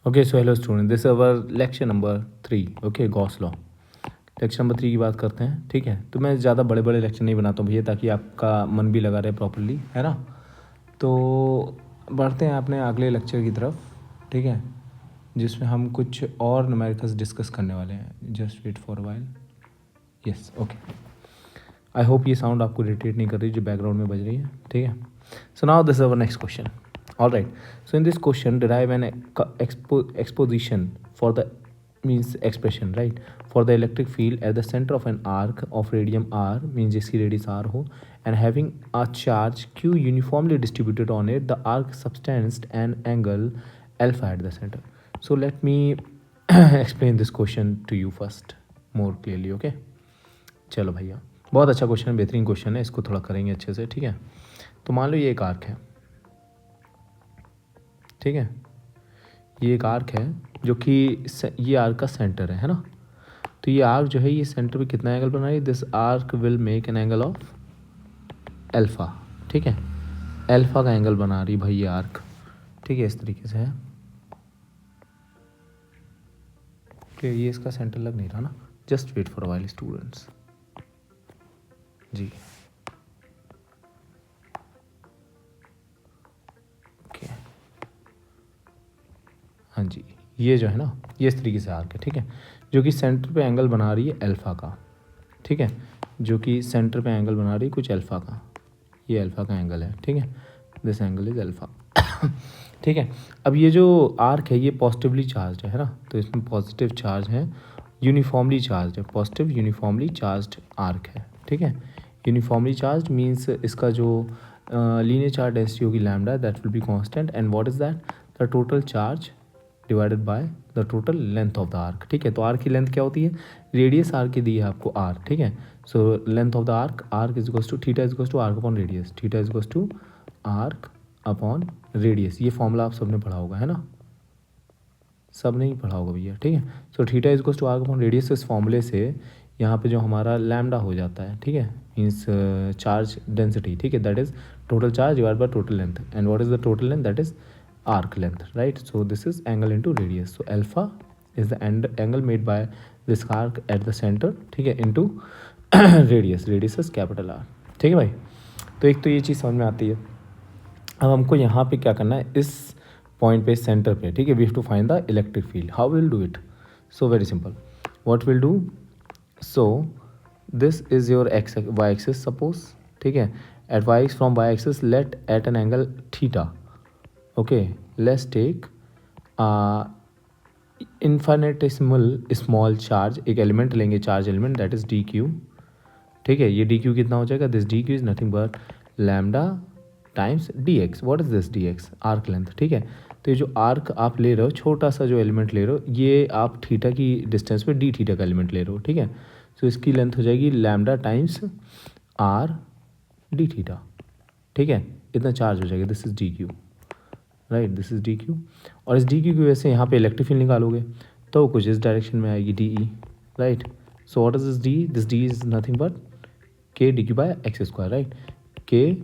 Okay so hello student, this our lecture number 3. Okay, Gauss law lecture number 3 की बात करते हैं. ठीक है, तो मैं ज़्यादा बड़े बड़े लेक्चर नहीं बनाता हूँ भैया, ताकि आपका मन भी लगा रहे प्रॉपरली, है ना. तो बढ़ते हैं अपने अगले लेक्चर की तरफ. ठीक है, जिसमें हम कुछ और न्यूमेरिकल्स डिस्कस करने वाले हैं. Just wait for a while. Yes, okay. I hope ये साउंड आपको इरिटेट नहीं कर रही जो बैकग्राउंड में बज रही है. ठीक है, सो now this our next question. All right. So in this question, derive an exposition for the means expression, right? For the electric field at the center of an arc of radium r, means जिसकी radius r हो, and having a charge q uniformly distributed on it, the arc subtends an angle alpha at the center. So let me explain this question to you first more clearly. Okay? चलो भैया, बहुत अच्छा question है, बेहतरीन question है. इसको थोड़ा करेंगे अच्छे से. ठीक है, तो मान लो ये एक आर्क है. ठीक है, ये एक आर्क है जो कि ये आर्क का सेंटर है ना. तो ये आर्क जो है ये सेंटर पे कितना एंगल बना रही है. This arc will make an angle of alpha. ठीक है, अल्फा का एंगल बना रही भाई ये आर्क. ठीक है, इस तरीके से है. ठीक है, ये इसका सेंटर लग नहीं रहा ना. Just wait for a while students. जी ओके, हाँ जी, ये जो है ना ये इस तरीके से आर्क है. ठीक है, जो कि सेंटर पे एंगल बना रही है अल्फा का. ठीक है, जो कि सेंटर पे एंगल बना रही है कुछ अल्फा का. ये अल्फा का एंगल है. ठीक है, दिस एंगल इज अल्फा. ठीक है, अब ये जो आर्क है ये पॉजिटिवली चार्ज है ना. तो इसमें पॉजिटिव चार्ज है, यूनिफॉर्मली चार्ज है. पॉजिटिव यूनिफॉर्मली चार्ज आर्क है. ठीक है, यूनिफॉर्मली चार्ज मीन्स इसका जो लीनियर चार्ज डेंसिटी होगी lambda, that will be constant. And what is that? The total charge divided by the total length of the arc. ठीक है, तो आर्क की लेंथ क्या होती है? रेडियस आर्क की दी है आपको आर. ठीक है, so length of the arc is equals to theta is equals to arc upon radius. Theta is equals to arc upon radius. ये फॉर्मूला आप सबने पढ़ा होगा, है ना. सब नहीं पढ़ा होगा भैया. ठीक है, so theta is equals to arc upon radius. इस फॉर्मूले से यहाँ पे जो हमारा लैम्डा हो जाता है. ठीक है, मीन्स चार्ज डेंसिटी. ठीक है, that is total charge divide by total length. And what is the total length? That is arc length, right? So this is angle into radius. So alpha is the angle made by this arc at the center. ठीक है, into radius. Radius is capital R. ठीक है भाई, तो एक तो ये चीज़ समझ में आती है. अब हमको यहाँ पे क्या करना है, इस पॉइंट पे सेंटर पे. ठीक है, we have to find the electric field. How will do it? So very simple. What will do? So this is your X Y axis suppose. ठीक है, at Y X from Y axis let at an angle theta. Okay, let's take infinitesimal small charge. एक element लेंगे, charge element, that is D Q. ठीक है, ये D Q कितना हो जाएगा? This D Q is nothing but lambda times D x. What is this? D x, arc length. ठीक है, तो ये जो आर्क आप ले रहे हो, छोटा सा जो एलिमेंट ले रहे हो, ये आप थीटा की डिस्टेंस पे डी थीटा का एलिमेंट ले रहे हो. ठीक है, तो इसकी लेंथ हो जाएगी lambda times are D theta. ठीक है, इतना चार्ज हो जाएगा. This is D Q, right. This is D Q. और इस डी क्यू की वजह से यहाँ पे इलेक्ट्रिक फील्ड निकालोगे तो कुछ इस डायरेक्शन में आएगी, D E. Right, so what is this D? This D is nothing but K D Q by X square. Right, K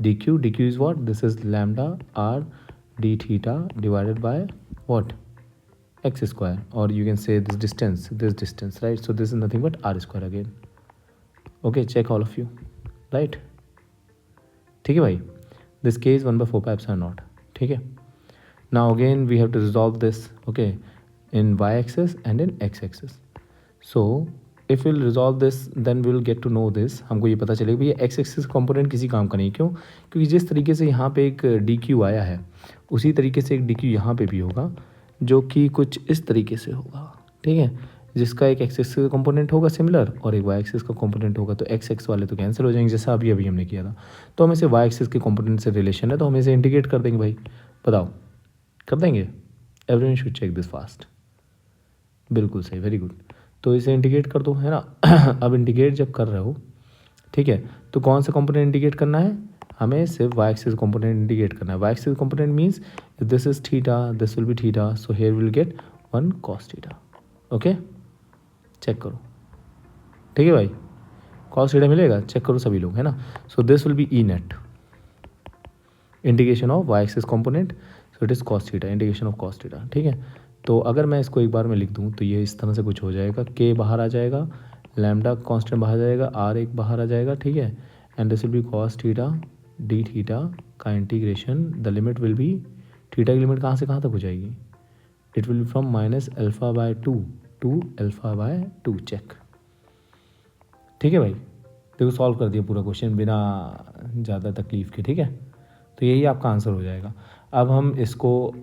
D Q is what? This is lambda R D theta divided by what? X square. और you can say this distance. Right, so this is nothing but R square again. Okay, check all of you. Right, ठीक है भाई. This K is 1/4πε0. ठीक है, now again we have to resolve this. Okay, in Y axis and in X axis. So if will resolve this then we will get to know this. हमको ये पता चलेगा भैया एक्स एक्सिस कंपोनेंट किसी काम का नहीं. क्यों? क्योंकि जिस तरीके से यहाँ पे एक डी क्यू आया है उसी तरीके से एक डी क्यू यहाँ पे भी होगा, जो कि कुछ इस तरीके से होगा. ठीक है, जिसका एक एक्स एक्सिस का कंपोनेंट होगा सिमिलर और एक वाई एक्सिस का कंपोनेंट होगा. तो एक्स एक्स वाले तो कैंसिल हो जाएंगे, जैसा अभी हमने किया था. तो हमें से वाई एक्सिस के कंपोनेंट से रिलेशन है, तो हम इसे इंटीग्रेट कर देंगे भाई. बताओ, कर देंगे? Everyone should check this fast. बिल्कुल सही, वेरी गुड. तो इसे इंटीग्रेट कर दो, है ना. अब इंटीग्रेट जब कर रहे हो, ठीक है, तो कौन सा कंपोनेंट इंटीग्रेट करना है? हमें सिर्फ वाई एक्सिस कंपोनेंट इंटीग्रेट करना है. Y axis component means this is theta, this will be theta, so here will get 1 cos theta. Okay, check करो. ठीक है भाई, cos थीटा मिलेगा, चेक करो सभी लोग, है ना. So this will be E net integration of Y axis component. So it is cos theta, integration of cos theta. ठीक है, तो अगर मैं इसको एक बार में लिख दूँ तो ये इस तरह से कुछ हो जाएगा, के बाहर आ जाएगा, लैम्डा कांस्टेंट बाहर आ जाएगा, आर एक बाहर आ जाएगा, ठीक है, and this will be cos theta D theta का integration, the limit will be, theta की लिमिट कहाँ से कहाँ तक हो जाएगी, it will be from minus alpha by 2 to alpha by 2, check. ठीक है भाई, देखो सॉल्व कर दिया पूरा क्वेश्चन बिना ज़्यादा तकलीफ़ के, ठीक है। तो यही आपका आंसर हो जाएगा। अब हम इसको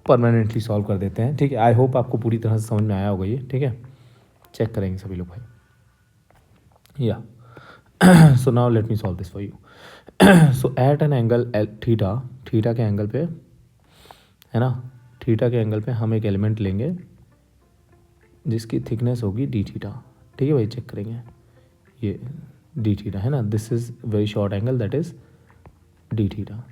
परमानेंटली सॉल्व कर देते हैं, ठीक है। आई होप आपको पूरी तरह से समझ में आया होगा ये, ठीक है। चेक करेंगे सभी लोग भाई, या so now let me solve this for you. So at an angle theta, theta के एंगल पे, है ना, थीटा के एंगल पे हम एक एलिमेंट लेंगे जिसकी थिकनेस होगी डी थीटा, ठीक है भाई। चेक करेंगे ये डी थीटा है ना, this is very short angle that is D theta,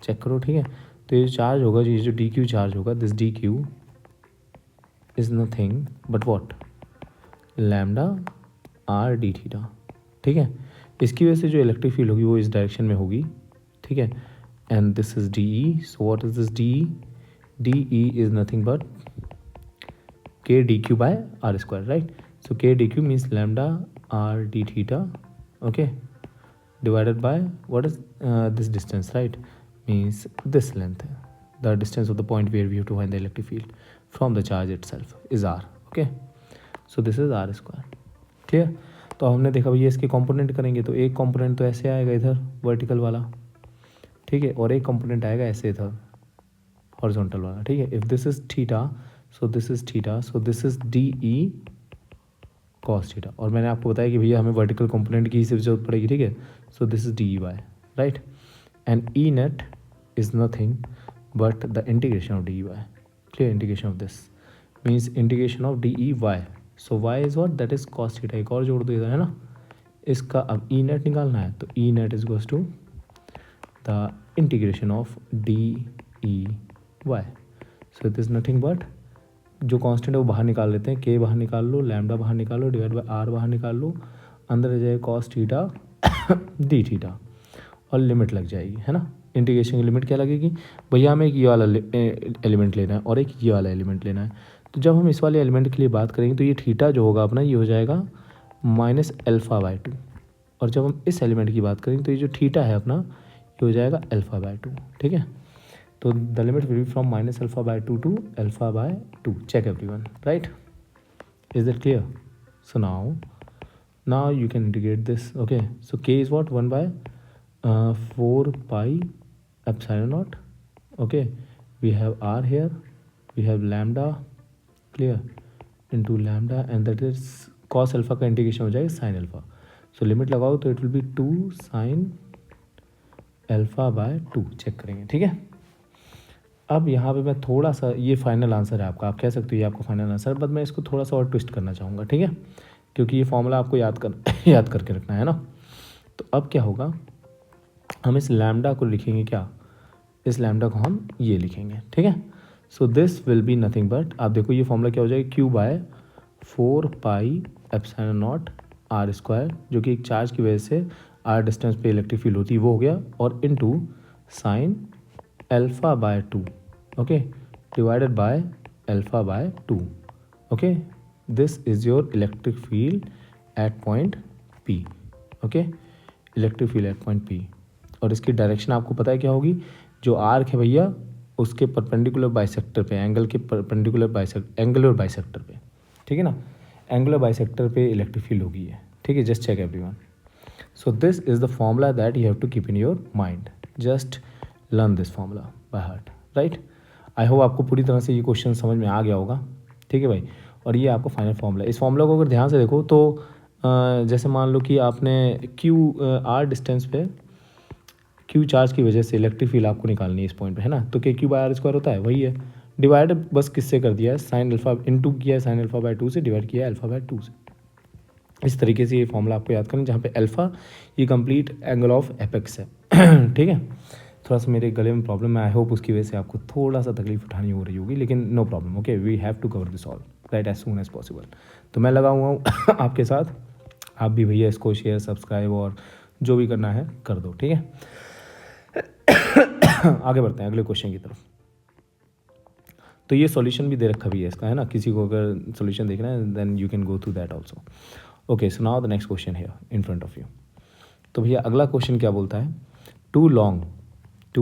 check करो, ठीक है। तो ये चार्ज होगा, ये जो डी क्यू चार्ज होगा, this D Q is nothing but what, lambda R D theta, ठीक है। इसकी वजह से जो इलेक्ट्रिक फील्ड होगी वो इस डायरेक्शन में होगी, ठीक है। And this is D E, so what is this D E, D E is nothing but K D Q by R square, right. So K D Q means lambda R D theta, okay, divided by what is this distance, right, means this length, the distance of the point where we have to find the electric field from the charge itself is r, okay, so this is r square, clear। तो हमने देखा भैया इसके component करेंगे तो एक component तो ऐसे आएगा इधर वर्टिकल वाला, ठीक है, और एक कंपोनेंट आएगा ऐसे इधर हॉरिजॉन्टल वाला, ठीक है। If this is theta so this is theta, so this is D E cos theta, और मैंने आपको बताया कि भैया हमें वर्टिकल कंपोनेंट की सिर्फ जरूरत पड़ेगी, ठीक है। So this is D E Y, right, and E net is nothing but the integration of D E Y, clear, integration of this means integration of D E Y, so Y is what, that is cos theta, एक और जोड़ दो इधर, है ना। इसका अब E net निकालना है तो E net is goes to the integration of D E Y, so it is nothing but जो कांस्टेंट है वो बाहर निकाल लेते हैं, के बाहर निकाल लो, लैम्डा बाहर निकाल लो, डिवाइड बाय आर बाहर निकाल लो, अंदर रह जाएगा कॉस थीटा डी थीटा, और लिमिट लग जाएगी, है ना। इंटीग्रेशन की लिमिट क्या लगेगी भैया, हमें एक ये वाला एलिमेंट लेना है और एक ये वाला एलिमेंट लेना है। तो जब हम इस वाले एलिमेंट के लिए बात करेंगे तो ये थीटा जो होगा अपना ये हो जाएगा माइनस अल्फा बाय 2, और जब हम इस एलिमेंट की बात करेंगे तो ये जो थीटा है अपना ये हो जाएगा अल्फा बाय 2, ठीक है। तो the limit will be from minus alpha by 2 to alpha by 2, check everyone, right, is that clear. So now you can integrate this, okay, so k is what, 1 by 4 pi epsilon naught, okay, we have r here, we have lambda, clear, into lambda, and that is cos alpha का integration हो जाएगा sin alpha, so limit लगाओ तो it will be 2 sin alpha by 2, check करेंगे, ठीक है। अब यहाँ पे मैं थोड़ा सा, ये फाइनल आंसर है आपका, आप कह सकते हो ये आपका फाइनल आंसर, बट मैं इसको थोड़ा सा और ट्विस्ट करना चाहूँगा, ठीक है, क्योंकि ये फॉर्मूला आपको याद करके रखना है ना। तो अब क्या होगा, हम इस लैम्डा को लिखेंगे क्या, इस लैम्डा को हम ये लिखेंगे, ठीक है। So this will be nothing but, आप देखो ये फॉर्मूला क्या हो जाएगा, Q by 4 pi epsilon naught R square, जो कि एक चार्ज की वजह से आर डिस्टेंस पे इलेक्ट्रिक फील्ड होती है वो हो गया, और into sine alpha by 2, okay, divided by alpha by 2, okay, this is your electric field at point P, okay, electric field at point P, और इसकी डायरेक्शन आपको पता है क्या होगी, जो आर्क है भैया उसके परपेंडिकुलर बाइसेक्टर पे, एंगल के परपेंडिकुलर एंगुलर बाइसेक्टर पे, ठीक है ना, एंगुलर बाइसेक्टर पे इलेक्ट्रिक फील्ड होगी है, ठीक है। Just check everyone, so this is the formula that you have to keep in your mind, just learn this formula by heart, right. I hope आपको पूरी तरह से ये क्वेश्चन समझ में आ गया होगा, ठीक है भाई, और ये आपका फाइनल फॉर्मूला है। इस फॉर्मूला को अगर ध्यान से देखो तो जैसे मान लो कि आपने क्यू आर डिस्टेंस पे क्यू चार्ज की वजह से इलेक्ट्रिक फील्ड आपको निकालनी है इस पॉइंट पे, है ना, तो के क्यू बाय आर स्क्वायर होता है, वही है, डिवाइड बस किससे कर दिया है, साइन अल्फा इनटू किया है, साइन अल्फा बाय 2 से डिवाइड किया है अल्फा बाय 2 से। इस तरीके से ये फॉर्मूला आपको याद करना, जहाँ पे अल्फा ये कंप्लीट एंगल ऑफ एपेक्स है, ठीक है। थोड़ा सा मेरे गले में प्रॉब्लम है, आई होप उसकी वजह से आपको थोड़ा सा तकलीफ उठानी हो रही होगी, लेकिन no problem, okay, we have to cover this all right as soon as possible. तो मैं लगा हुआ हूँ आपके साथ, आप भी भैया इसको शेयर सब्सक्राइब और जो भी करना है कर दो, ठीक है। आगे बढ़ते हैं अगले क्वेश्चन की तरफ। तो ये सॉल्यूशन भी दे रखा भी है इसका, है ना, किसी को अगर सॉल्यूशन देखना है then you can go through that also. Okay, so now the next question है इन फ्रंट ऑफ यू। तो भैया अगला क्वेश्चन क्या बोलता है, two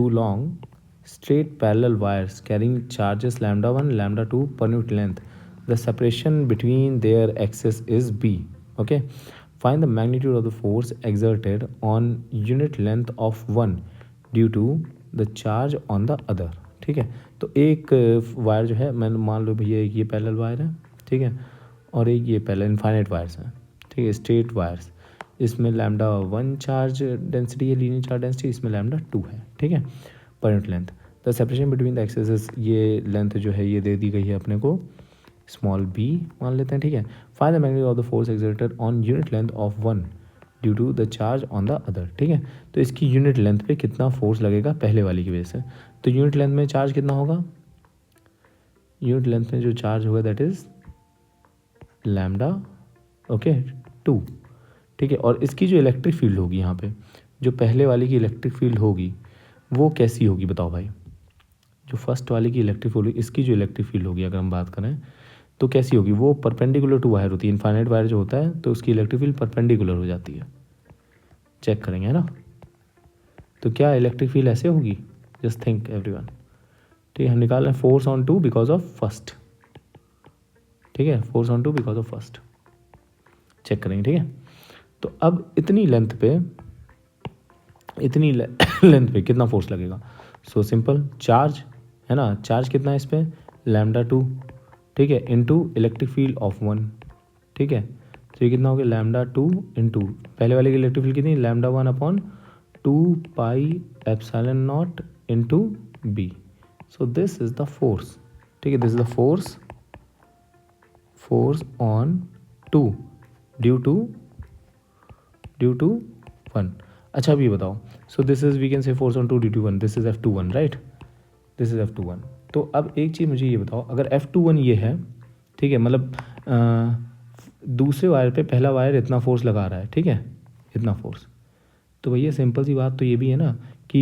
long straight parallel wires carrying charges lambda 1 lambda 2 per unit length, the separation between their axes is b. Okay, find the magnitude of the force exerted on unit length of one due to the charge on the other. ठीक है, तो एक wire जो है, मैंने मान लो भैया एक ये पैरेलल वायर है, ठीक है, और एक ये पैरेलल इनफाइनाइट वायर्स हैं, ठीक है, स्ट्रेट वायर्स, इसमें लैम्डा 1 चार्ज डेंसिटी है, लीनियर चार्ज डेंसिटी, इसमें लैम्डा 2 है, ठीक है, per unit length. The separation between the axes, ये लेंथ जो है ये दे दी गई है अपने को स्मॉल b मान लेते हैं, ठीक है। Find the magnitude of the force exerted on unit length of one due to the charge on the other, ठीक है। तो इसकी यूनिट लेंथ पे कितना फोर्स लगेगा पहले वाली की वजह से, तो यूनिट लेंथ में चार्ज कितना होगा, यूनिट लेंथ में जो चार्ज होगा दैट इज लैम्डा, ओके, 2, ठीक है। और इसकी जो इलेक्ट्रिक फील्ड होगी यहाँ पे, जो पहले वाली की इलेक्ट्रिक फील्ड होगी वो कैसी होगी बताओ भाई, जो फर्स्ट वाले की इलेक्ट्रिक फील्ड, इसकी जो इलेक्ट्रिक फील्ड होगी अगर हम बात करें तो कैसी होगी, वो परपेंडिकुलर टू वायर होती है, इनफाइनाइट वायर जो होता है तो उसकी इलेक्ट्रिक फील्ड परपेंडिकुलर हो जाती है, चेक करेंगे, है ना। तो क्या इलेक्ट्रिक फील्ड ऐसे होगी, जस्ट थिंक एवरीवन, ठीक है। हम निकाल रहे हैं force on two because of first, ठीक है, force on two because of first, check करेंगे, ठीक है। तो अब इतनी लेंथ पे कितना फोर्स लगेगा, सो सिंपल, चार्ज है ना, चार्ज कितना है इस पर, लैम्डा 2, ठीक है, इनटू इलेक्ट्रिक फील्ड ऑफ 1, ठीक है। तो ये कितना हो गया, लैम्डा 2 इंटू पहले वाले की इलेक्ट्रिक फील्ड कितनी, lambda 1 upon 2 pi epsilon naught into B, so this is the force, ठीक है, this is the force on 2 due to 1। अच्छा अभी बताओ, so this is we can say force on 2 due to 1, this is F21, right, this is F21। तो अब एक चीज़ मुझे ये बताओ, अगर F21 ये है, ठीक है, मतलब दूसरे वायर पे पहला वायर इतना फोर्स लगा रहा है, ठीक है, इतना फोर्स, तो भैया सिंपल सी बात तो ये भी है ना कि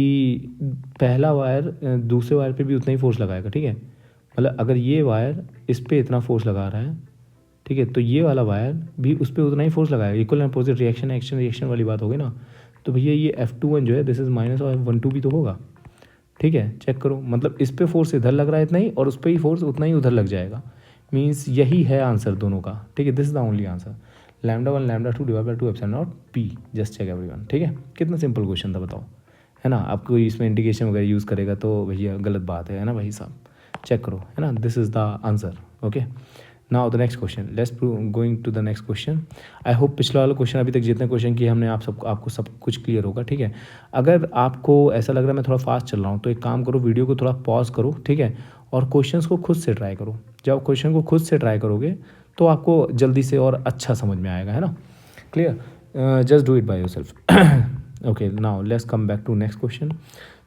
पहला वायर दूसरे वायर पे भी उतना ही फोर्स लगाएगा, ठीक है। मतलब अगर ये वायर इस पर इतना फोर्स लगा रहा है, ठीक है, तो ये वाला वायर भी उस पर उतना ही फोर्स लगाएगा, equal and opposite reaction action reaction वाली बात होगी ना। तो भैया ये F21 जो है दिस इज माइनस और F12 भी तो होगा, ठीक है, चेक करो, मतलब इस पे फोर्स इधर लग रहा है इतना ही और उस पर ही फोर्स उतना ही उधर लग जाएगा, मीन्स यही है आंसर दोनों का, ठीक है, this is the only answer, lambda 1 lambda 2 divide by 2 epsilon naught P, just check everyone, ठीक है। कितना सिंपल क्वेश्चन था बताओ, है ना। आपको इसमें इंडिकेशन वगैरह यूज़ करेगा तो भैया गलत बात है ना भाई साहब, चेक करो, है ना, this is the answer, okay. Now the next question, let's going to the next question. I hope पिछला वाला क्वेश्चन अभी तक जितने क्वेश्चन किए हमने आपको सब कुछ क्लियर होगा, ठीक है। अगर आपको ऐसा लग रहा है मैं थोड़ा फास्ट चल रहा हूँ तो एक काम करो, वीडियो को थोड़ा पॉज करो, ठीक है, और क्वेश्चंस को खुद से ट्राई करो। जब क्वेश्चन को खुद से ट्राई करोगे तो आपको जल्दी से और अच्छा समझ में आएगा, है ना, clear, just do it by yourself. Okay, now let's come back to next question.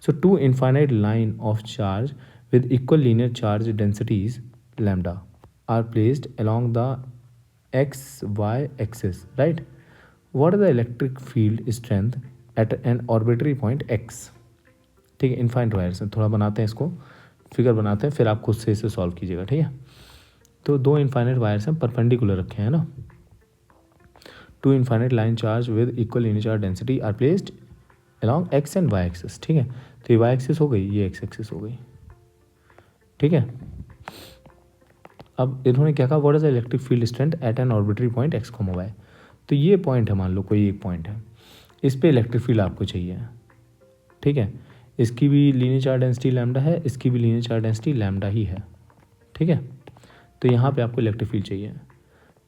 So two infinite line of charge with equal linear charge densities lambda are placed along the xy axis, right? What is the electric field strength at an arbitrary point x? ठीक है, infinite wires थोड़ा बनाते हैं, इसको figure बनाते हैं, फिर आप खुद से इसे सॉल्व कीजिएगा, ठीक है। तो दो इनफाइनाइट वायर्स हैं, परपेंडिकुलर रखे हैं ना, two infinite line charge with equal linear charge density are placed along X and Y axis, ठीक है। तो ये वाई एक्सिस हो गई, ये एक्स एक्सिस हो गई, ठीक है। अब इन्होंने क्या कहा, what is the electric field strength at an arbitrary point X comma Y. तो ये पॉइंट है, मान लो कोई एक पॉइंट है, इस पे इलेक्ट्रिक फील्ड आपको चाहिए, ठीक है। इसकी भी लीनियर चार्ज डेंसिटी लैम्डा है, इसकी भी लीनियर चार्ज डेंसिटी लैम्डा ही है, ठीक है। तो यहाँ पे आपको इलेक्ट्रिक फील्ड चाहिए,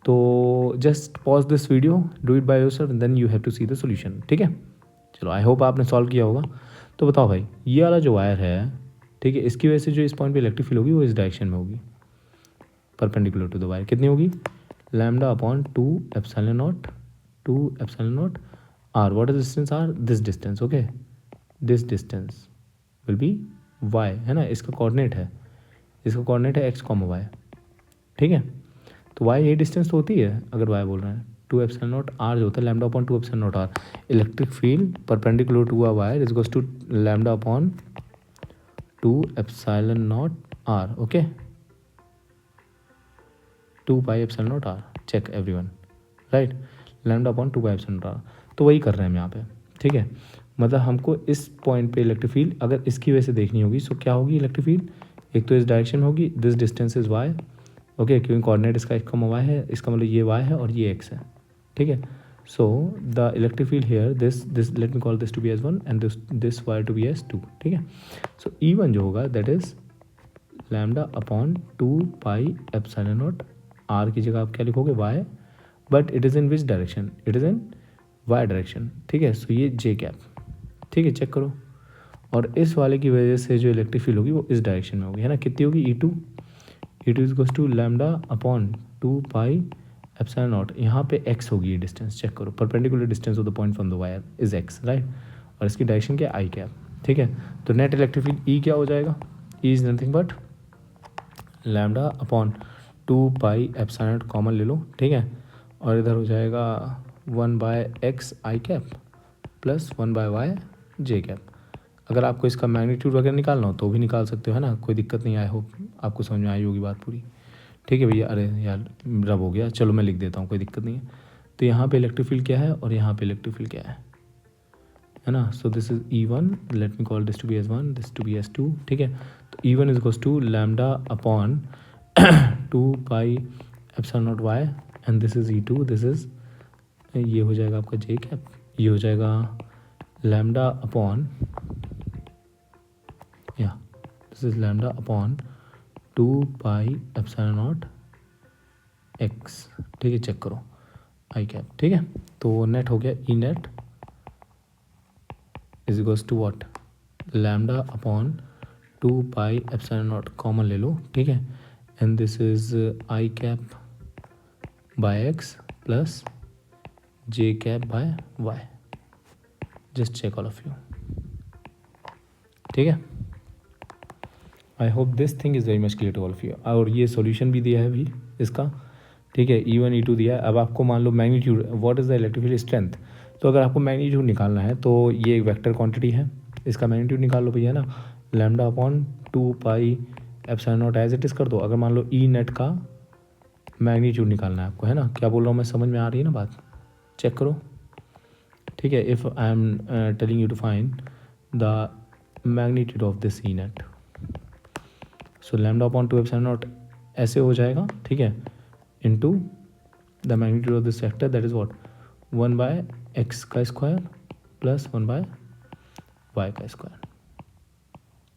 तो just pause this video, do it by yourself, then you have to see the solution, ठीक है। चलो, आई होप आपने सॉल्व किया होगा। तो बताओ भाई, ये वाला जो वायर है, ठीक है, इसकी वजह से जो इस पॉइंट पे इलेक्ट्रिक फील्ड होगी वो इस डायरेक्शन में होगी, परपेंडिकुलर टू द वायर, कितनी होगी, lambda upon 2 epsilon naught R. What is distance R, this distance, okay, this distance will be Y, है ना, इसका कोऑर्डिनेट है, इसका कोऑर्डिनेट है एक्स कॉमा वाई, ठीक है। तो वाई ये डिस्टेंस तो होती है अगर वाई बोल रहे हैं, 2 एप्सिलॉन नॉट आर जो होता है lambda upon 2 epsilon naught R, electric field perpendicular to a wire is goes to lambda upon 2 epsilon naught R, okay, two pi epsilon naught R, check everyone, right, lambda upon two pi epsilon naught R. तो वही कर रहे हैं हम यहाँ पे, ठीक है। मतलब हमको इस पॉइंट पे इलेक्ट्रिक फील्ड अगर इसकी वजह से देखनी होगी तो क्या होगी इलेक्ट्रिक फील्ड, एक तो इस डायरेक्शन में होगी, this distance is Y, okay, क्योंकि कोऑर्डिनेट इसका x, y है, इसका मतलब ये y है और ये x है, ठीक है। So the electric field here this let me call this to be S1 and this y to be S2, ठीक है। सो E1 जो होगा that is lambda upon two pi epsilon naught R की जगह आप क्या लिखोगे y, but it is in which direction, it is in y direction, ठीक है। सो ये j कैप, ठीक है, चेक करो। और इस वाले की वजह से जो इलेक्ट्रिक फील्ड होगी वो इस डायरेक्शन में होगी, है ना, कितनी होगी E2 is goes to lambda upon two pi epsilon naught, यहाँ पे x होगी ये डिस्टेंस, चेक करो, perpendicular distance of the point from the wire is x, right, और इसकी डायरेक्शन क्या आई कैप, ठीक है। तो नेट इलेक्ट्रिक फील्ड E क्या हो जाएगा, E is nothing but lambda upon two pi epsilon naught common ले लो, ठीक है, और इधर हो जाएगा 1/x आई कैप प्लस 1/y जे कैप। अगर आपको इसका मैग्नीट्यूड वगैरह निकालना हो तो भी निकाल सकते हो, है ना, कोई दिक्कत नहीं, आई होप आपको समझ में आई होगी बात पूरी, ठीक है भैया। अरे यार रब हो गया, चलो मैं लिख देता हूँ, कोई दिक्कत नहीं है। तो यहाँ पे इलेक्ट्रिक फील्ड क्या है और यहाँ पे इलेक्ट्रिक फील्ड क्या है ना। So this is E1, let me call this to be S1, this to be S2, ठीक है। तो E1 is equals to lambda upon two pi epsilon naught y and this is E2, this is ये हो जाएगा आपका J cap, ये हो जाएगा lambda upon this is lambda upon two pi epsilon naught x, ठीक है, चेक करो आई कैप, ठीक है। तो नेट हो गया E net is equals to what, lambda upon two pi epsilon naught common ले लो, ठीक है, and this is I cap by x plus J cap by y, just check all of you, ठीक है। I hope this thing is very much clear to all of you. और ये solution भी दिया है अभी इसका, ठीक है, E1 E2 दिया है। अब आपको मान लो magnitude, what is the electric field strength, तो अगर आपको मैग्नीट्यूड निकालना है तो ये एक वेक्टर क्वांटिटी है, इसका मैग्नीट्यूड निकाल लो भैया ना, lambda upon two pi epsilon naught as it is कर दो। अगर मान लो ई नेट का मैग्नीट्यूड निकालना है आपको, है ना, क्या बोल रहा हूँ मैं, समझ में आ रही है ना बात, चेक करो, ठीक है। If I am telling you to find the magnitude of this E net, so lambda upon two epsilon naught ऐसे हो जाएगा, ठीक है, into the magnitude of this vector that is what 1/x का स्क्वायर प्लस 1/y का square,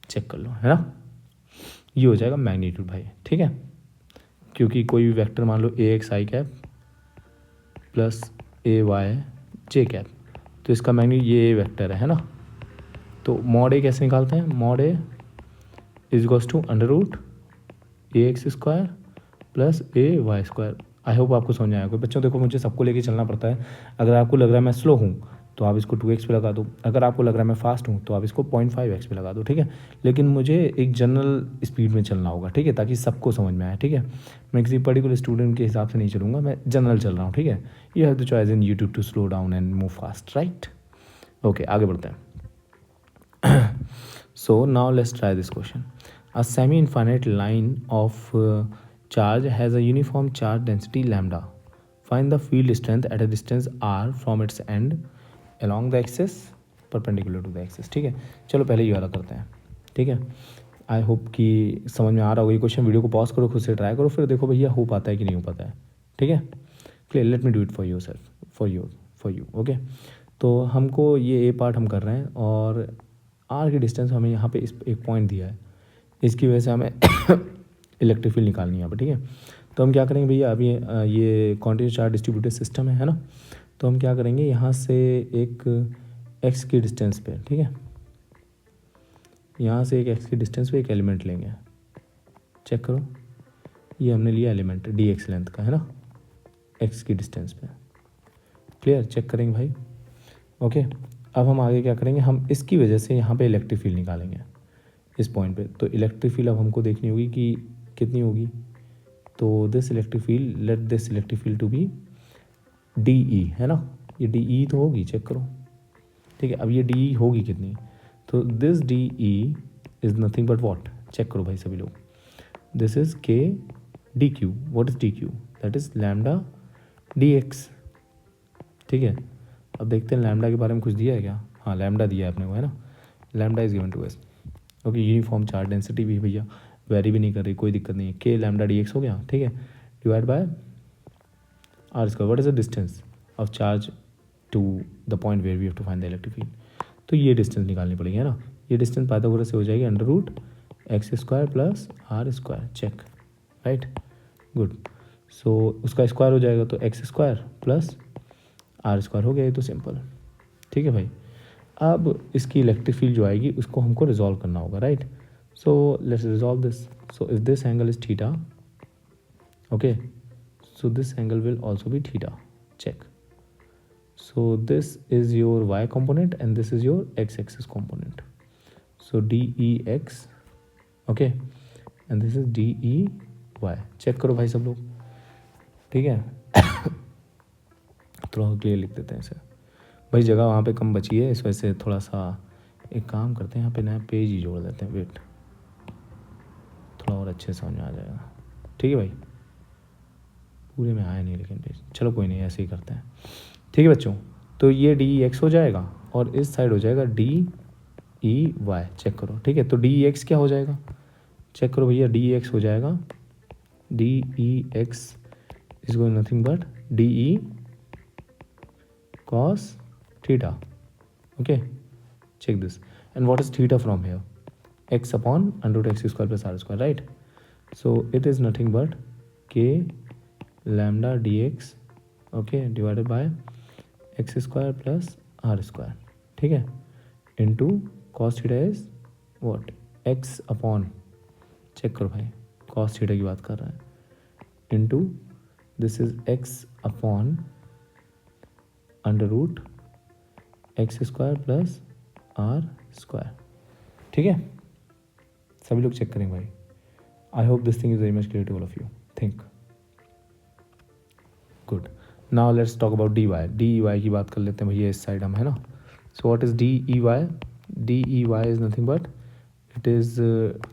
check कर लो, है ना, ये हो जाएगा मैग्नीट्यूड भाई, ठीक है। क्योंकि कोई भी वेक्टर मान लो ax आई कैप प्लस ay जे कैप, तो इसका मैग्नीट्यूड ये वेक्टर है ना। तो मॉड ए कैसे निकालते हैं, mod A is equals to under root ax square plus ay square. I hope आपको समझ आएगा। बच्चों देखो मुझे सबको लेके चलना पड़ता है, अगर आपको लग रहा है मैं स्लो हूँ तो आप इसको 2x पे लगा दो, अगर आपको लग रहा है मैं फास्ट हूँ तो आप इसको 0.5x पे लगा दो, ठीक है। लेकिन मुझे एक जनरल स्पीड में चलना होगा, ठीक है, ताकि सबको समझ में आए, ठीक है। मैं किसी पर्टिकुलर स्टूडेंट के हिसाब से नहीं चलूँगा, मैं जनरल चल रहा हूँ, ठीक है। You have the choice in YouTube to slow down and move fast, right. Okay, आगे बढ़ते हैं। So now let's try this question. A semi infinite line of charge has a uniform charge density lambda. Find the field strength at a distance r from its end along the axis perpendicular to the axis, ठीक है। चलो पहले ये वाला करते हैं, ठीक है। आई होप कि समझ में आ रहा होगा ये क्वेश्चन। वीडियो को पॉज करो, खुद से ट्राई करो, फिर देखो भैया हो पाता है कि नहीं हो पाता है, ठीक है। Clear, let me do it for you self, for you, okay. तो हमको ये ए पार्ट हम कर रहे हैं और आर की डिस्टेंस हमें यहाँ पे इस एक पॉइंट दिया है, इसकी वजह से हमें इलेक्ट्रिक फील्ड निकालनी है यहाँ पर, ठीक है। तो हम क्या करेंगे भैया, अभी ये कॉन्टिन्यूस चार्ज डिस्ट्रीब्यूटेड सिस्टम है ना, तो हम क्या करेंगे यहाँ से एक x की डिस्टेंस पे, ठीक है, यहाँ से एक x की डिस्टेंस पे एक एलिमेंट लेंगे, चेक करो, ये हमने लिया एलिमेंट dx लेंथ का, है ना, x की डिस्टेंस पे। क्लियर, चेक करेंगे भाई, ओके। अब हम आगे क्या करेंगे, हम इसकी वजह से यहाँ पे इलेक्ट्रिक फील्ड निकालेंगे इस पॉइंट पे। तो इलेक्ट्रिक फील्ड अब हमको देखनी होगी कि कितनी होगी, तो this electric field, let this electric field to be D E, है ना, ये डी ई तो होगी, चेक करो, ठीक है। अब ये डी ई होगी कितनी, तो this D E is nothing but what, check करो भाई सभी लोग, this is K D Q, what is D Q, that is lambda D X. ठीक है, अब देखते हैं लैम्डा के बारे में कुछ दिया है क्या। हाँ लैम्डा दिया है अपने को, है ना, lambda is given to us. Okay, uniform charge density भी भैया वेरी भी नहीं कर रही, कोई दिक्कत नहीं है। के लैम्डा डी एक्स हो गया, ठीक है, divide by R square, what is the distance of charge to the point where we have to find the electric field. तो ये डिस्टेंस निकालनी पड़ेगी, है ना, ये डिस्टेंस पाइथागोरस से हो जाएगी under root X square plus R square, check, right, good. So उसका स्क्वायर हो जाएगा तो X square plus R square हो गया, ये तो सिंपल। ठीक है भाई, अब इसकी इलेक्ट्रिक फील्ड जो आएगी उसको हमको रिजॉल्व करना होगा, right. So let's resolve this. So if this angle is theta, okay, so this angle will also be theta, check. So this is your y component and this is your x axis component, so dex, okay, and this is dey, check करो भाई सब लोग, ठीक है। थोड़ा clear लिख देते हैं इसे भाई, जगह वहाँ पे कम बची है, इस वजह से थोड़ा सा एक काम करते हैं, यहाँ पे नया पेज ही जोड़ देते हैं, वेट, थोड़ा और अच्छे से समझ में आ जाएगा। ठीक है भाई, पूरे में आया नहीं लेकिन पेज, चलो कोई नहीं, ऐसे ही करते हैं। ठीक है बच्चों, तो ये डी एक्स हो जाएगा और इस साइड हो जाएगा डी ई वाई, चेक करो। ठीक है, तो डी एक्स क्या हो जाएगा, चेक करो भैया, डी एक्स हो जाएगा D E X is going nothing but D E cos theta, okay, check this, and what is theta from here, X upon under root X square plus R square, right. So it is nothing but K lambda D X, okay, divided by X square plus R square, ठीक है, into cos theta is what, X upon, check करो भाई, cos theta की बात कर रहा है, into this is X upon under root X square plus R square. ठीक है, सभी लोग चेक करेंगे भाई। I hope this thing is very much clear to all of you, think good. Now let's talk about D Y, D E Y की बात कर लेते हैं भैया, इस साइड हम, है ना। So what is D E Y, D E Y is nothing but it is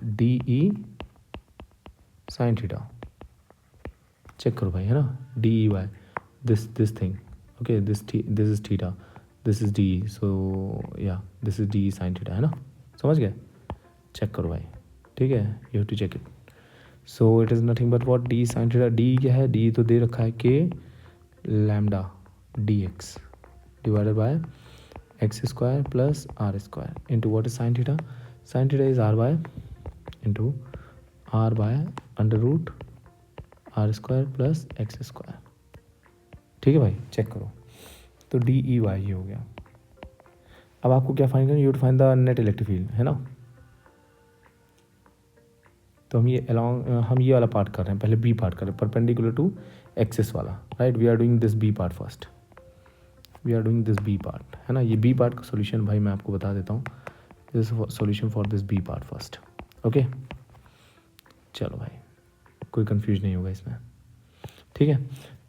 D E sine theta, check करो भाई, है ना, D E Y, this thing, okay, this is theta, this is D, so या this is D sine theta, है ना, समझ गए, check करो भाई, ठीक है, you have to check it. So it is nothing but what, D sine theta, D क्या है, डी तो दे रखा है के lambda D X divided by X square plus R square into what is sine theta, sine theta is R by into R by under root R square plus X square. ठीक है भाई, check करो, तो D E Y हो गया। अब आपको क्या फाइंड करना, you to find the net electric field, है ना। तो हम ये वाला पार्ट कर रहे हैं, पहले बी पार्ट कर रहे हैं, परपेंडिकुलर टू एक्सिस वाला, right. We are doing this B part first, we are doing this B part, है ना। ये बी पार्ट का सॉल्यूशन भाई मैं आपको बता देता हूँ, this solution for this B part first, okay. चलो भाई, कोई कंफ्यूज नहीं होगा इसमें, ठीक है।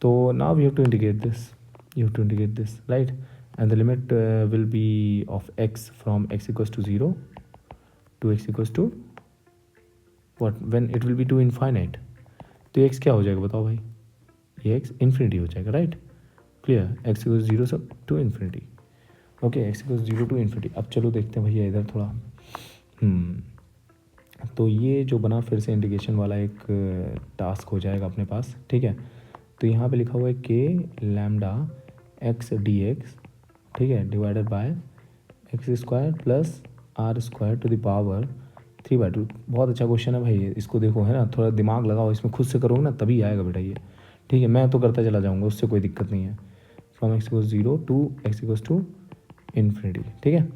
तो now we have to integrate this, you have to integrate this, right, and the limit will be of X from X equals to 0 to X equals to what, when it will be to infinite. तो X क्या हो जाएगा बताओ भाई, ये x infinity हो जाएगा, right, clear, x equals 0 से to infinity, okay, X equals 0 to infinity. अब चलो देखते हैं भैया इधर थोड़ा, तो ये जो बना फिर से इंटीग्रेशन वाला एक टास्क हो जाएगा अपने पास, ठीक है। तो यहाँ पे लिखा हुआ है के लैम्डा एक्स डी एक्स, ठीक है, divided by X square plus R square to the power 3/2। बहुत अच्छा क्वेश्चन है भाई, इसको देखो, है ना, थोड़ा दिमाग लगाओ, इसमें खुद से करोगे ना तभी आएगा बेटा ये, ठीक है। मैं तो करता चला जाऊँगा, उससे कोई दिक्कत नहीं है। From X equals 0 to X equals to infinity, ठीक है।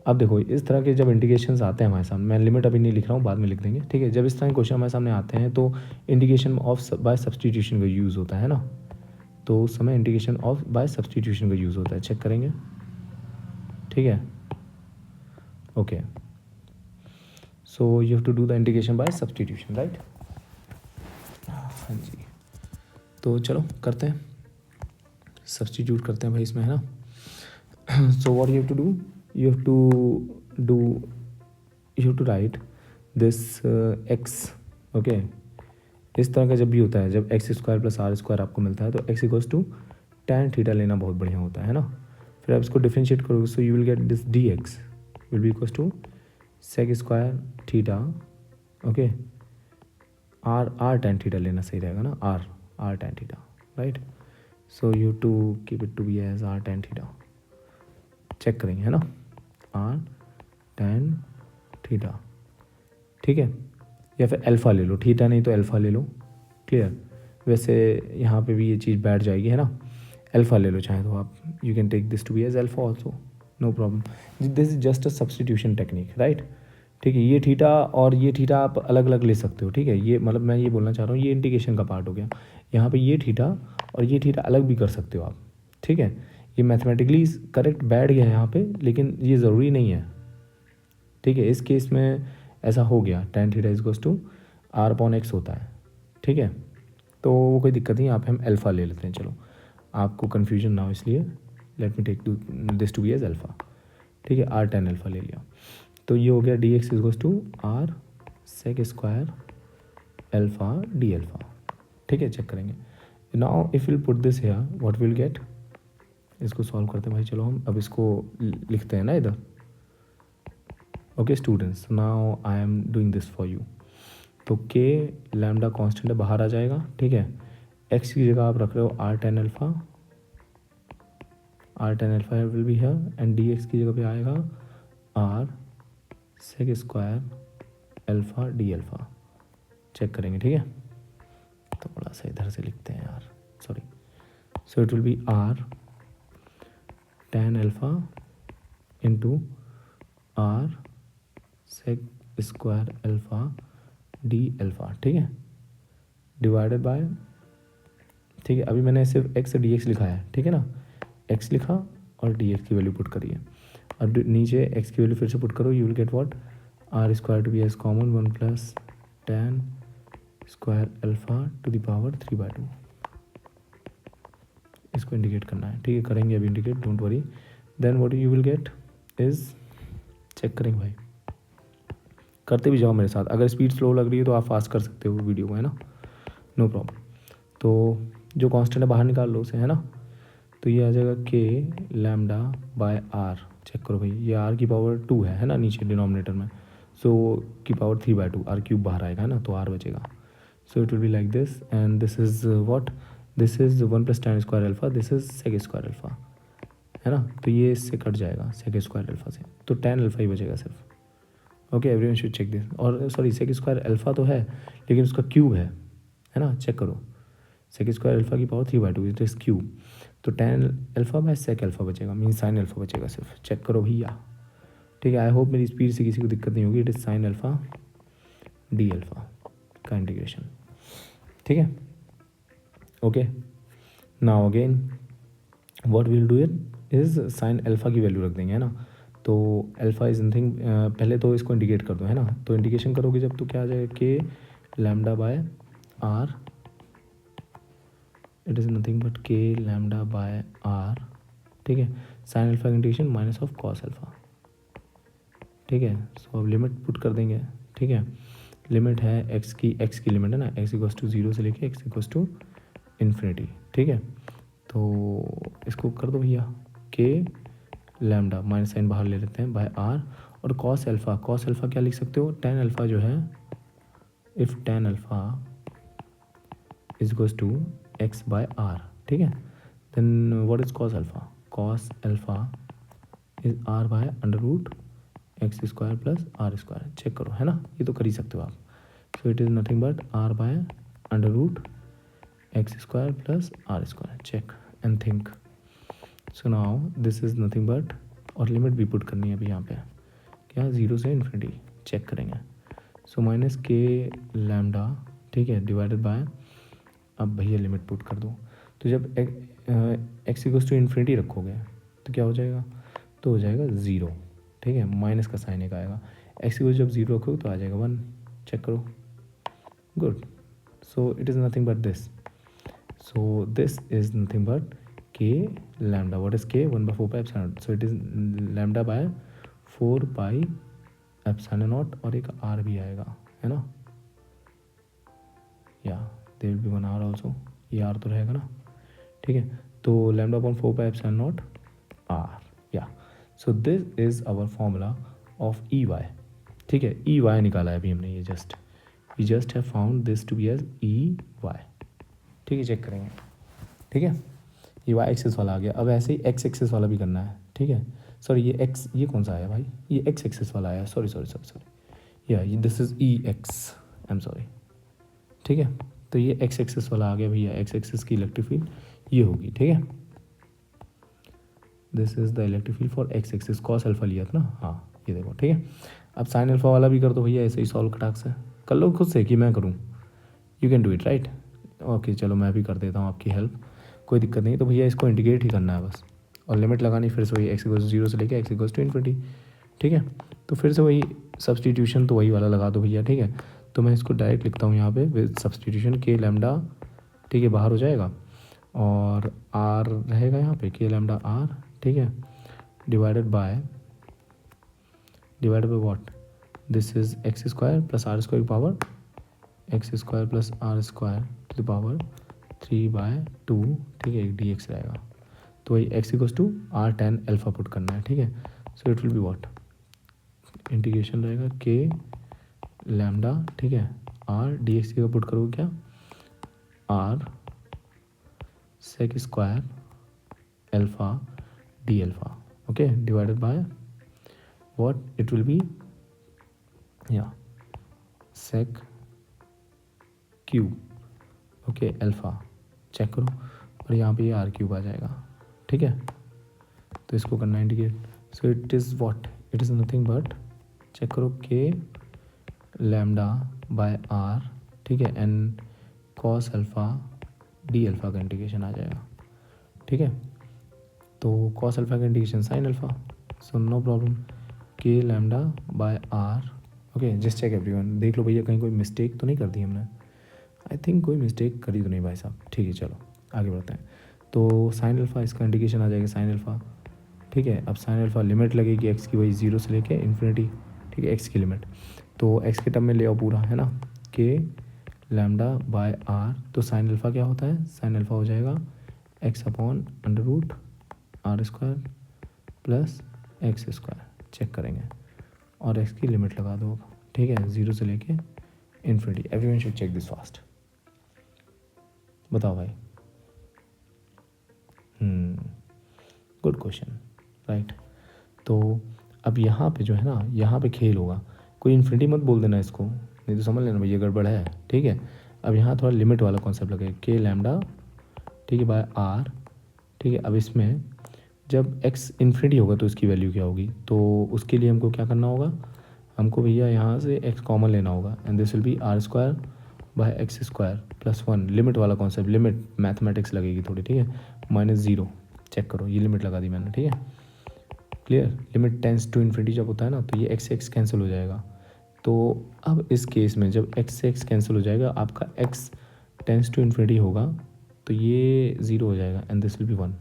अब देखो इस तरह के जब इंटीग्रेशंस आते हैं हमारे सामने, मैं लिमिट अभी नहीं लिख रहा हूँ, बाद में लिख देंगे, ठीक है। जब इस तरह के क्वेश्चन हमारे सामने आते हैं तो इंटीग्रेशन ऑफ बाय सब्सटीट्यूशन का यूज़ होता है ना, तो उस समय इंटीग्रेशन ऑफ बाय सब्सटीट्यूशन का यूज़ होता है, चेक करेंगे, ठीक है, okay. So you have to do the integration by substitution, right. हाँ जी, तो चलो करते हैं, सब्सटीट्यूट करते हैं भाई इसमें, है ना। So what you have to do, you have to write this x, okay, इस तरह का जब भी होता है, जब X square plus R square आपको मिलता है तो X equals to tan theta लेना बहुत बढ़िया होता है ना। फिर आप इसको डिफ्रेंशिएट करोगे, so you will get this D X will be equals to sec square theta, okay, R tan theta लेना सही रहेगा ना, R tan theta, right. So you to keep it to be as R tan theta, चेक करेंगे है ना, R tan theta, ठीक है। या फिर अल्फ़ा ले लो, थीटा नहीं तो अल्फ़ा ले लो, क्लियर। वैसे यहाँ पे भी ये चीज़ बैठ जाएगी है ना, अल्फ़ा ले लो चाहे तो आप, you can take this to be as alpha also, no problem. This is just a substitution technique, right. ठीक है, ये थीटा और ये थीटा आप अलग अलग ले सकते हो, ठीक है। ये मतलब मैं ये बोलना चाह रहा हूँ, ये इंटीग्रेशन का पार्ट हो गया। यहाँ पे ये थीटा और ये थीटा अलग भी कर सकते हो आप, ठीक है। ये मैथमेटिकली करेक्ट बैठ गया है यहाँ पे, लेकिन ये ज़रूरी नहीं है, ठीक है। इस केस में ऐसा हो गया, tan theta is goes to R upon X होता है, ठीक है। तो वो कोई दिक्कत नहीं, यहाँ पे हम अल्फ़ा ले लेते हैं, चलो आपको कन्फ्यूजन ना हो इसलिए let me take this to be as alpha, ठीक है। आर tan अल्फ़ा ले लिया, तो ये हो गया D X is goes to R sec square alpha D alpha, ठीक है। चेक करेंगे now if will put this here what will get. इसको सॉल्व करते हैं भाई, चलो हम अब इसको लिखते हैं ना इधर, okay students, now I am doing this for you. तो के लैम्डा कांस्टेंट है, बाहर आ जाएगा, ठीक है। एक्स की जगह आप रख रहे हो R tan alpha, R tan alpha will be here, and D X की जगह पे आएगा R sec square alpha D alpha, check करेंगे, ठीक है। थोड़ा सा इधर से लिखते हैं यार, sorry. So it will be R tan alpha into R sec square alpha D alpha, ठीक है, डिवाइडेड बाय, ठीक है। अभी मैंने सिर्फ एक्स डी एक्स लिखा है, ठीक है ना, एक्स लिखा और डी एक्स की वैल्यू पुट करी है। अब नीचे एक्स की वैल्यू फिर से पुट करो, you will get what, R square to be as common 1 plus tan square alpha to the power 3/2, इसको इंडिकेट करना है, ठीक है। करेंगे अभी indicate, don't worry. Then what you will get is, check करेंगे भाई, करते भी जाओ मेरे साथ, अगर स्पीड स्लो लग रही है तो आप फास्ट कर सकते हो वीडियो को, है ना, नो प्रॉब्लम। तो जो कांस्टेंट है बाहर निकाल लो उसे, है ना। तो ये आ जाएगा K lambda by are, check करो भाई, ये आर की पावर 2 है ना नीचे डिनोमिनेटर में, सो की पावर 3/2, आर क्यूब बाहर आएगा, है ना, तो आर बचेगा। So it will be like this, and this is what, this is 1 plus tan square alpha, this is sec square alpha, है ना। तो ये इससे कट जाएगा सेक स्क्वायर अल्फ़ा से, तो tan अल्फ़ा ही बचेगा सिर्फ, okay. Everyone should check this, और सॉरी सेक स्क्वायर अल्फ़ा तो है लेकिन उसका क्यूब है ना, चेक करो, सेक स्क्वायर अल्फ़ा की पावर 3/2 इट इज़ क्यूब, तो tan alpha by sec alpha बचेगा, मीन साइन अल्फ़ा बचेगा सिर्फ, चेक करो भैया, ठीक है। आई होप मेरी स्पीड से किसी को दिक्कत नहीं होगी। It is sine alpha D alpha का इंटीग्रेशन, ठीक है, okay. Now again what will do it is sine alpha की वैल्यू रख देंगे, है ना। तो अल्फ़ा इज नथिंग, पहले तो इसको इंडिकेट कर दो, है ना। तो इंडिकेशन करोगे जब तो क्या आ जाएगा, K lambda by R, it is nothing but K lambda by R, ठीक है। साइन अल्फ़ा का integration minus of cos alpha, ठीक है। सो अब लिमिट पुट कर देंगे, ठीक है। लिमिट है एक्स की लिमिट है ना, एक्स इक्वल्स टू 0 से लेके एक्स इक्वल्स टू इन्फिनिटी, ठीक है। तो इसको कर दो भैया, के लैम्डा माइनस साइन बाहर ले लेते हैं बाय आर, और कॉस अल्फ़ा, कॉस अल्फ़ा क्या लिख सकते हो, tan अल्फ़ा जो है, if tan alpha is equals to X by R, ठीक है। Then what is cos alpha is R by under root X square plus R square, check करो, है ना, ये तो कर ही सकते हो आप। So it is nothing but R by under root X square plus R square, check and think. So now this is nothing but, और लिमिट भी पुट करनी है अभी यहाँ पे, क्या 0 से इन्फिनिटी, चेक करेंगे। सो माइनस के लैम्डा, ठीक है, डिवाइडेड बाय, अब भैया लिमिट पुट कर दो। तो जब एक्स इक्वल्स टू इन्फिनिटी रखोगे तो क्या हो जाएगा, तो हो जाएगा 0, ठीक है, माइनस का साइन एक आएगा। एक्स इक्वल्स जब 0 रखोगे तो आ जाएगा 1, चेक करो, good. So it is nothing but this, so this is nothing but K lambda, what is K 1/4 pi epsilon naught, so it is lambda by 4 pi epsilon naught, और एक R भी आएगा, है ना, या there will be one R also, ये R तो रहेगा ना, ठीक है। तो lambda upon 4 pi epsilon naught R, या so this is our formula of E Y, ठीक है। ई वाई निकाला है अभी हमने, ये just have found this to be as E Y, ठीक है। चेक करेंगे, ठीक है। ये वाई एक्सेस वाला आ गया, अब ऐसे ही एक्स एक्सेस वाला भी करना है, ठीक है। सॉरी ये एक्स, ये कौन सा आया भाई, ये एक्स एक्सेस वाला आया, सॉरी या this is E x, I am sorry, ठीक है। तो ये एक्स एक्सेस वाला आ गया भैया, एक्स एक्सेस की इलेक्ट्रिक फील्ड ये होगी, ठीक है। This is the electric field for X axis, cos alpha लिया था ना, हाँ ये देखो, ठीक है। अब साइन अल्फा वाला भी कर दो भैया, ऐसे ही सॉल्व खटाक से कर लो खुद से कि मैं करूँ, you can do it right. Okay चलो मैं भी कर देता हूँ आपकी हेल्प, कोई दिक्कत नहीं। तो भैया इसको इंटीग्रेट ही करना है बस, और लिमिट लगानी फिर से वही एक्स इक्वल्स टू 0 से लेके एक्स इक्वल्स टू इन्फिनिटी, ठीक है। तो फिर से वही सब्सटीट्यूशन तो वही वाला लगा दो भैया, ठीक है। तो मैं इसको डायरेक्ट लिखता हूँ यहाँ पे विद सब्सटीट्यूशन के लैम्डा, ठीक है, बाहर हो जाएगा और आर रहेगा यहाँ पे, के लैम्डा आर, ठीक है, divided by what, this is X square plus R square की power X square plus R square to the power 3/2, ठीक है, एक डी एक्स रहेगा। तो वही X equals to R tan alpha put करना है, ठीक है। So it will be what, integration रहेगा के लैम्डा, ठीक है, आर डी एक्स का पुट करोगे क्या, R sec square alpha D alpha, okay, divided by what it will be, या sec cube, okay, alpha check करो, और यहाँ पे ये आर क्यूब आ जाएगा, ठीक है। तो इसको करना है integrate, so it is what, it is nothing but, check करो, के लैम्डा बाय आर, ठीक है, and cos alpha D alpha का इंटीग्रेशन आ जाएगा, ठीक है। तो कॉस अल्फा का integration sine alpha, so no problem, K lambda by R, okay. Just check everyone, देख लो भैया कहीं कोई मिस्टेक तो नहीं कर दी हमने, आई थिंक कोई मिस्टेक करी तो नहीं भाई साहब, ठीक है। चलो आगे बढ़ते हैं। तो साइन अल्फा, इसका इंडिकेशन आ जाएगा साइन अल्फा, ठीक है। अब साइन अल्फा लिमिट लगेगी एक्स की, वही 0 से लेके इन्फिनिटी, ठीक है, एक्स की लिमिट। तो एक्स के टर्म में ले आओ पूरा, है ना, के लैम्डा बाय आर, तो साइन अल्फा क्या होता है, साइन अल्फा हो जाएगा X upon under root R square plus X square, check करेंगे, और एक्स की लिमिट लगा दो, ठीक है, 0 से लेके infinity. Everyone should check this fast, बताओ भाई, गुड क्वेश्चन, राइट। तो अब यहाँ पे जो है ना, यहाँ पे खेल होगा, कोई इन्फिनिटी मत बोल देना इसको, नहीं तो समझ लेना भैया गड़बड़ है, ठीक है। अब यहाँ थोड़ा लिमिट वाला कॉन्सेप्ट लगे, के लैम्डा, ठीक है, बाय आर, ठीक है। अब इसमें जब x इन्फिनिटी होगा तो इसकी वैल्यू क्या होगी, तो उसके लिए हमको क्या करना होगा, हमको भैया यहाँ से x कॉमन लेना होगा, and this will be R square by X square plus 1, limit वाला कॉन्सेप्ट, लिमिट मैथमेटिक्स लगेगी थोड़ी, ठीक है, -0, चेक करो, ये लिमिट लगा दी मैंने, ठीक है, clear. Limit tends to infinity जब होता है ना, तो ये एक्स से एक्स कैंसिल हो जाएगा। तो अब इस केस में जब एक्स से एक्स कैंसिल हो जाएगा, आपका एक्स टेंस टू इन्फिनिटी होगा, तो ये 0 हो जाएगा, and this will B 1,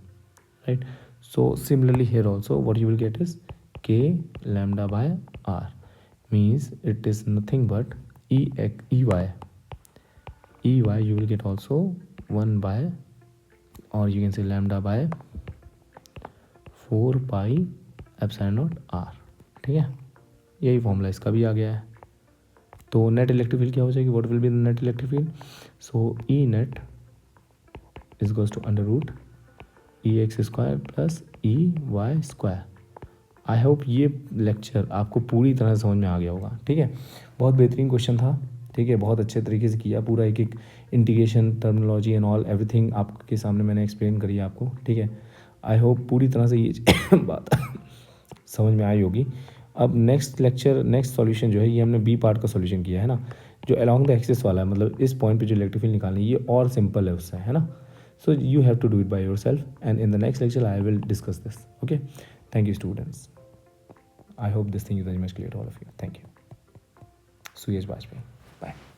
right. So similarly here also what you will get is k lambda by r, means it is nothing but ey you will get also 1 by, or you can say lambda by 4 pi epsilon naught r, ठीक है। यही formula इसका भी आ गया है। तो net electric field क्या हो जाएगी, what will be the net electric field, so E net is goes to under root E X square plus E Y square. I hope ये लेक्चर आपको पूरी तरह से समझ में आ गया होगा, ठीक है। बहुत बेहतरीन क्वेश्चन था, ठीक है, बहुत अच्छे तरीके से किया, पूरा एक एक integration, terminology and all everything आपके सामने मैंने एक्सप्लेन करी आपको, ठीक है। आई होप पूरी तरह से ये बात समझ में आई होगी। अब नेक्स्ट लेक्चर, नेक्स्ट सॉल्यूशन जो है, ये हमने बी पार्ट का सॉल्यूशन किया है ना, जो अलॉन्ग द एक्सिस वाला है, मतलब इस पॉइंट पे जो इलेक्ट्रिक फील्ड निकालनी है, ये और सिंपल है उससे, है ना। So you have to do it by yourself, and in the next lecture I will discuss this. Okay, thank you students. I hope this thing is very much clear to all of you. Thank you. Suyash Bajpayee. Bye.